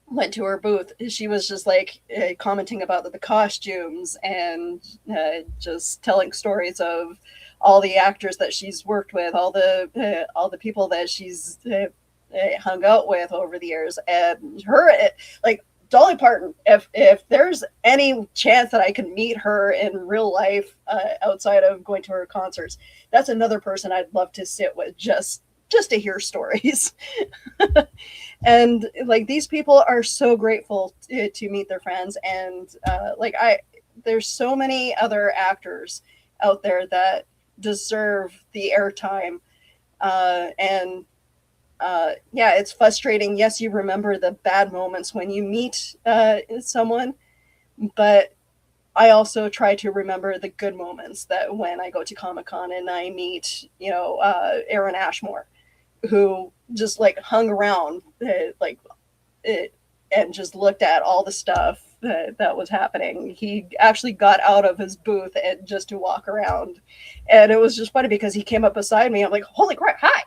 S1: went to her booth, she was just like commenting about the costumes, and just telling stories of all the actors that she's worked with, all the people that she's hung out with over the years. And her, like Dolly Parton, if there's any chance that I can meet her in real life, outside of going to her concerts, that's another person I'd love to sit with, just to hear stories. And like, these people are so grateful to meet their friends. And there's so many other actors out there that deserve the airtime. And yeah, it's frustrating. Yes, you remember the bad moments when you meet someone, but I also try to remember the good moments, that when I go to Comic-Con and I meet, Aaron Ashmore, who just like hung around, and just looked at all the stuff that was happening. He actually got out of his booth and just to walk around, and it was just funny because he came up beside me. I'm like, holy crap, hi.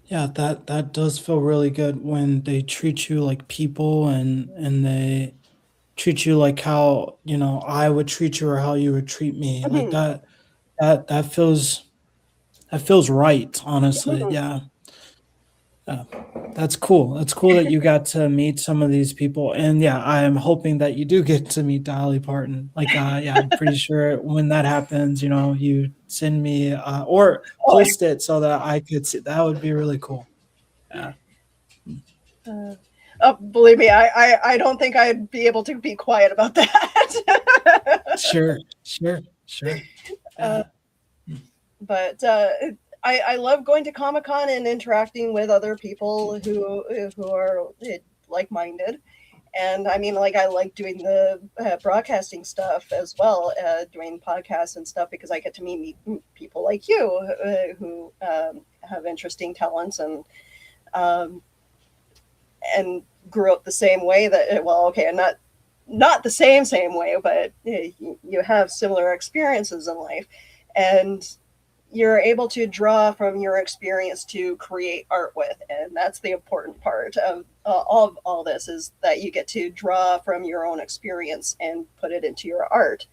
S2: Yeah, that does feel really good when they treat you like people, and they treat you like how, I would treat you, or how you would treat me. Like
S1: Mhm,
S2: that feels right, honestly.
S1: mhm.
S2: Yeah. Yeah. That's cool. That's cool that you got to meet some of these people. And yeah, I am hoping that you do get to meet Dolly Parton. Like, yeah, I'm pretty sure when that happens, you send me, or
S1: Oh,
S2: post it so that I could see. That would be really cool. Yeah.
S1: uh, oh, believe me, I don't think I'd be able to be quiet about that.
S2: Sure. Sure. Sure.
S1: uh,
S2: Yeah.
S1: but I love going to Comic Con and interacting with other people who are like minded. And I mean, like, I like doing the broadcasting stuff as well, doing podcasts and stuff, because I get to meet people like you, who have interesting talents, um, and grew up the same way, that, well, okay, and not the same way, but you have similar experiences in life, and you're able to draw from your experience to create art with. And that's the important part of all this, is that you get to draw from your own experience and put it into your art.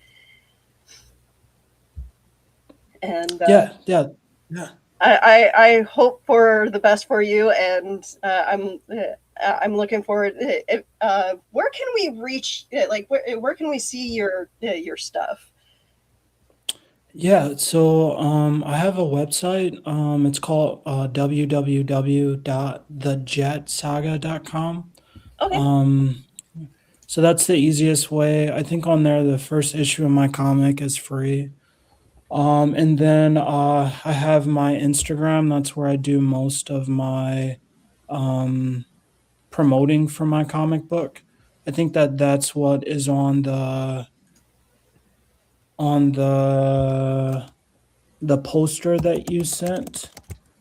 S1: And
S2: Yeah. Yeah. Yeah.
S1: I hope for the best for you, and I'm looking forward. Where can we reach? Like, where can we see your stuff?
S2: Yeah, so I have a website. It's called www.thejetsaga.com.
S1: Okay,
S2: Um, so that's the easiest way. I think on there, the first issue of my comic is free. And then I have my Instagram. That's where I do most of my um, promoting for my comic book. I think that's what is on the poster that you sent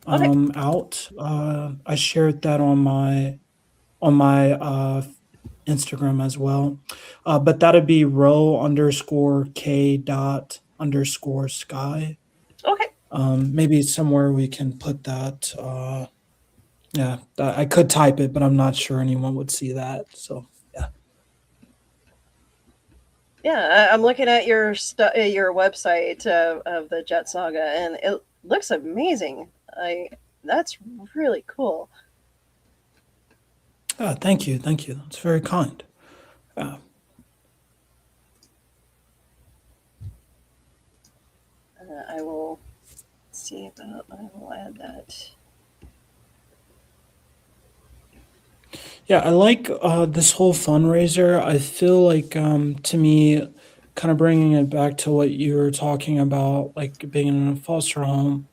S1: okay,
S2: out. I shared that on my Instagram as well. But that'd be row_k._sky.
S1: okay.
S2: Maybe somewhere we can put that. Yeah, I could type it, but I'm not sure anyone would see that. So yeah.
S1: Yeah, I'm looking at your website of the Jet Saga, and it looks amazing. I That's really cool.
S2: Thank you, thank you. That's very kind. Uh,
S1: I will see about. I will add that.
S2: yeah, I like this whole fundraiser. I feel like, to me, kind of bringing it back to what you were talking about, like being in a foster home.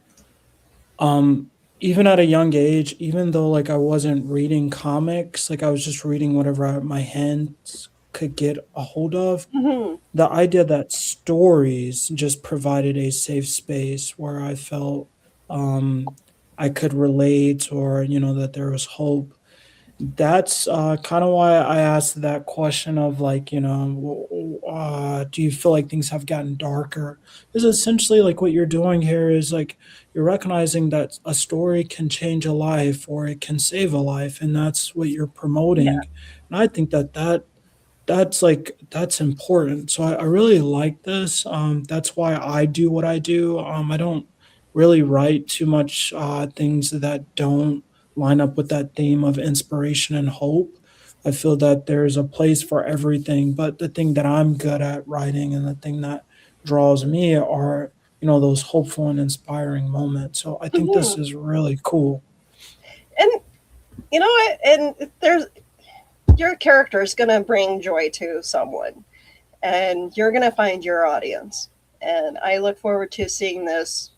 S2: Um, Even at a young age, even though like I wasn't reading comics, like I was just reading whatever my hands could get a hold of.
S1: Hmm.
S2: The idea that stories just provided a safe space where I felt um, I could relate, or that there was hope. That's kind of why I asked that question of like, do you feel like things have gotten darker? Is essentially like what you're doing here is like you're recognizing that a story can change a life or it can save a life, and that's what you're
S1: Yeah.
S2: promoting. And I think that's important. So I really like this. That's why I do what I do. I don't really write too much things that don't line up with that theme of inspiration and hope. I feel that there's a place for everything, but the thing that I'm good at writing and the thing that draws me are, those hopeful and inspiring moments. So I think
S1: Hmm.
S2: this is really cool.
S1: And you know what? And there's your character is gonna bring joy to someone, and you're gonna find your audience. And I look forward to seeing this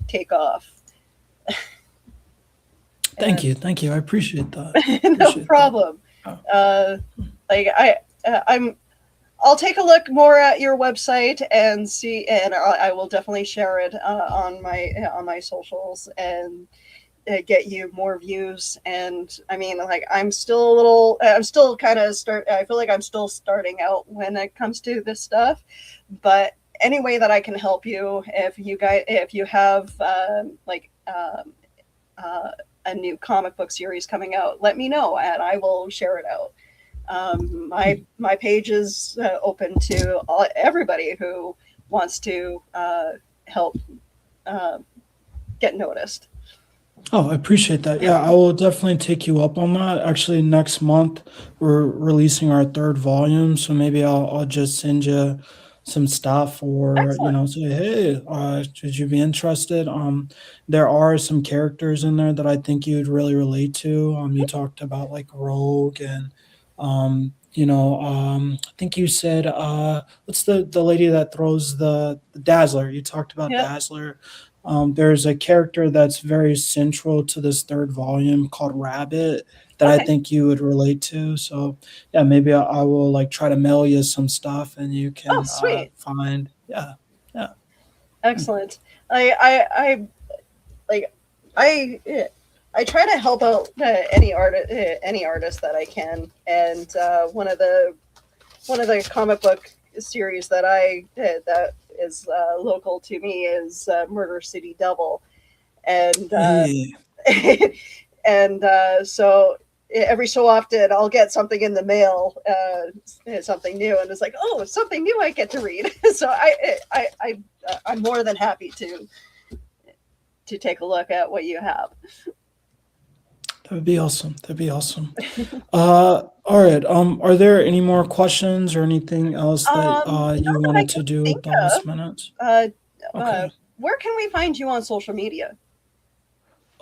S1: take off.
S2: Thank
S1: And
S2: you. Thank you. I appreciate that.
S1: no
S2: Appreciate that.
S1: problem.
S2: Uh,
S1: Uh, like I'm I'll take a look more at your website and see, and I will definitely share it on my socials and get you more views. And I mean, like I'm still kind of start. I feel like I'm still starting out when it comes to this stuff, but any way that I can help you, if you have uh, a new comic book series coming out, let me know and I will share it out. My page is open to everybody who wants to help uh, get noticed.
S2: Oh, I appreciate that. Yeah, I will definitely take you up on that. Actually, next month we're releasing our third volume, so maybe I'll just send you some stuff, or
S1: Excellent.
S2: say, hey, should you be interested? There are some characters in there that I think you'd really relate to. You talked about like Rogue and I think you said what's the lady that throws the Dazzler? You talked about
S1: Yeah.
S2: Dazzler. There's a character that's very central to this third volume called Rabbit that I
S1: Okay.
S2: think you would relate to. So yeah, maybe I will like try to mail you some stuff and you
S1: Oh,
S2: can
S1: sweet.
S2: find. Yeah, yeah. Hmm.
S1: Excellent. I like I I try to help out any artist that I can, and one of the comic book series that I that is local to me is Murder City Double, and
S2: Yeah.
S1: and so every so often I'll get something in the mail, something new, and it's like, oh, something new I get to read. So I'm more than happy to take a look at what you have.
S2: That would be awesome. That'd be awesome. All right. Are there any more questions or anything else that
S1: Not
S2: you
S1: that I
S2: wanted
S1: can
S2: to do
S1: think
S2: with the last
S1: of.
S2: minutes?
S1: Uh,
S2: Okay.
S1: where can we find you on social media?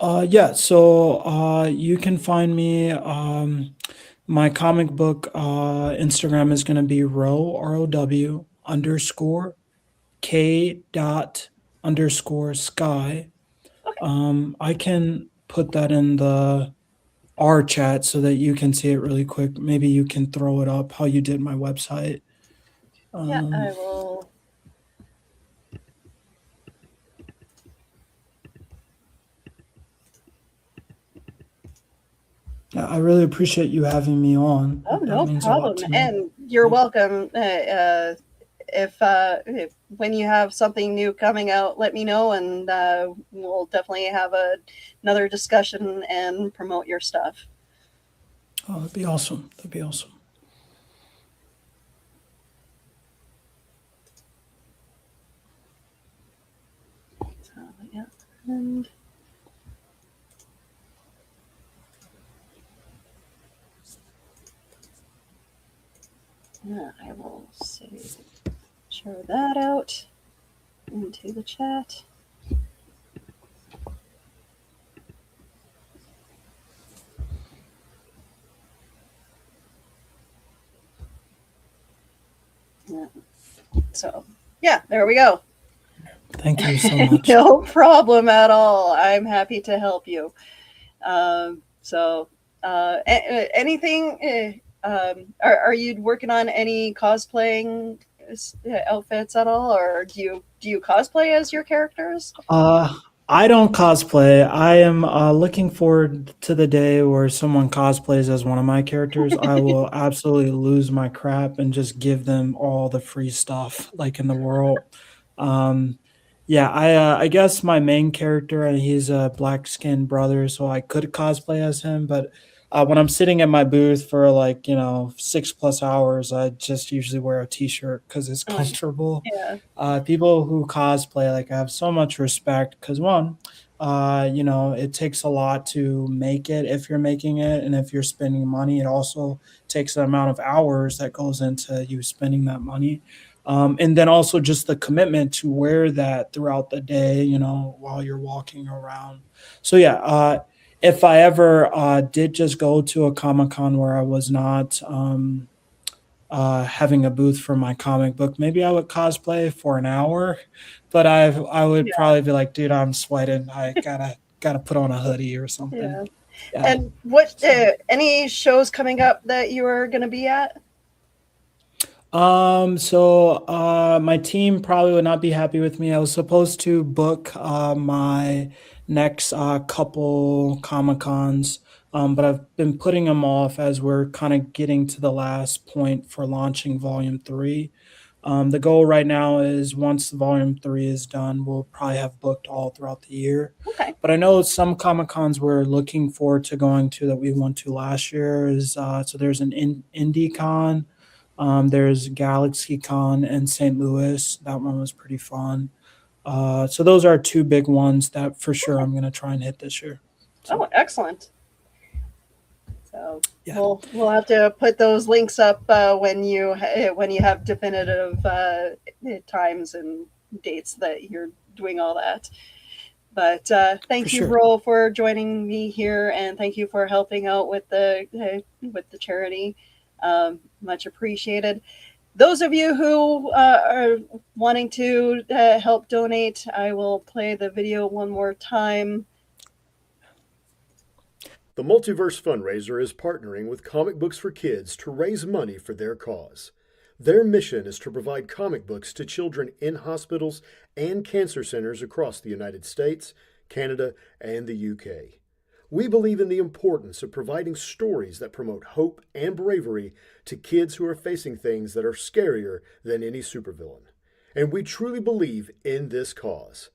S2: Yeah, so you can find me. My comic book Instagram is going to be row, ROW _ dot _ sky.
S1: Okay.
S2: I can put that in the R chat so that you can see it really quick. Maybe you can throw it up how you did my website.
S1: Yeah,
S2: Um,
S1: I will.
S2: I really appreciate you having me on.
S1: Oh,
S2: That
S1: no
S2: means a lot
S1: problem.
S2: to me.
S1: And you're welcome. If when you have something new coming out, let me know, and we'll definitely have another discussion and promote your stuff.
S2: Oh, that'd be awesome. That'd be awesome.
S1: And yeah, I will share that out into the chat. Yeah. So, yeah, there we go.
S2: Thank you so much.
S1: No problem at all. I'm happy to help you. Anything? Are you working on any cosplaying outfits at all, or do you cosplay as your characters?
S2: I don't cosplay. I am looking forward to the day where someone cosplays as one of my characters. I will absolutely lose my crap and just give them all the free stuff like in the world. Yeah, I guess my main character, and he's a black skinned brother, so I could cosplay as him. But when I'm sitting at my booth for like 6+ hours, I just usually wear a t-shirt because it's comfortable.
S1: Yeah.
S2: People who cosplay, like, I have so much respect because one, it takes a lot to make it if you're making it, and if you're spending money, it also takes the amount of hours that goes into you spending that money. And then also just the commitment to wear that throughout the day, while you're walking around. So yeah, if I ever did just go to a Comic Con where I was not having a booth for my comic book, maybe I would cosplay for an hour, but I would probably be like, dude, I'm sweating. I gotta put on a hoodie or something.
S1: Yeah.
S2: Yeah.
S1: And what any shows coming up that you are going to be at?
S2: My team probably would not be happy with me. I was supposed to book my next couple Comic Cons, but I've been putting them off as we're kind of getting to the last point for launching Volume 3. The goal right now is once Volume 3 is done, we'll probably have booked all throughout the year.
S1: Okay.
S2: But I know some Comic Cons we're looking forward to going to that we went to last year is so there's an Indie Con. There's Galaxy Con in St. Louis. That one was pretty fun. So those are two big ones that for sure I'm going to try and hit this year. So,
S1: Oh, excellent. So
S2: yeah.
S1: we'll have to put those links up when you have definitive times and dates that you're doing all that. But thank you, Bro, for joining me here, and thank you for helping out with the charity. Much appreciated. Those of you who are wanting to help donate, I will play the video one more time.
S3: The Multiverse Fundraiser is partnering with Comic Books for Kids to raise money for their cause. Their mission is to provide comic books to children in hospitals and cancer centers across the United States, Canada, and the UK. We believe in the importance of providing stories that promote hope and bravery to kids who are facing things that are scarier than any supervillain. And we truly believe in this cause.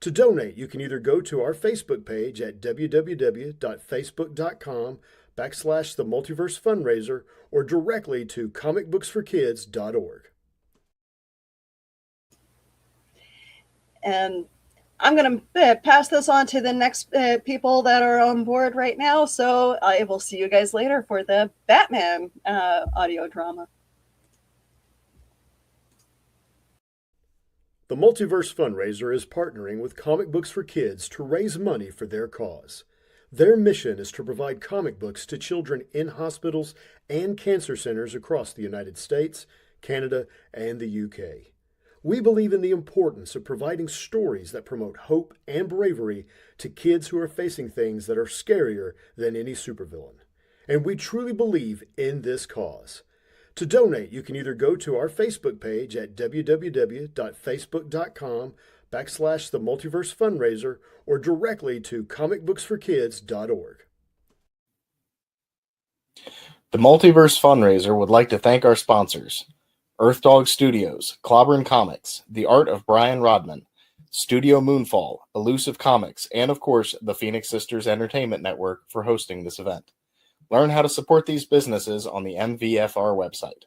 S3: To donate, you can either go to our Facebook page at www.facebook.com/The Multiverse Fundraiser or directly to comicbooksforkids.org.
S1: And I'm going to pass this on to the next people that are on board right now. So I will see you guys later for the Batman audio drama.
S3: The Multiverse Fundraiser is partnering with Comic Books for Kids to raise money for their cause. Their mission is to provide comic books to children in hospitals and cancer centers across the United States, Canada, and the UK. We believe in the importance of providing stories that promote hope and bravery to kids who are facing things that are scarier than any supervillain. And we truly believe in this cause. To donate, you can either go to our Facebook page at www.facebook.com/The Multiverse Fundraiser or directly to comicbooksforkids.org.
S4: The Multiverse Fundraiser would like to thank our sponsors: Earth Dog Studios, Clobbern Comics, The Art of Brian Rodman, Studio Moonfall, Elusive Comics, and of course, the Phoenix Sisters Entertainment Network for hosting this event. Learn how to support these businesses on the MVFR website.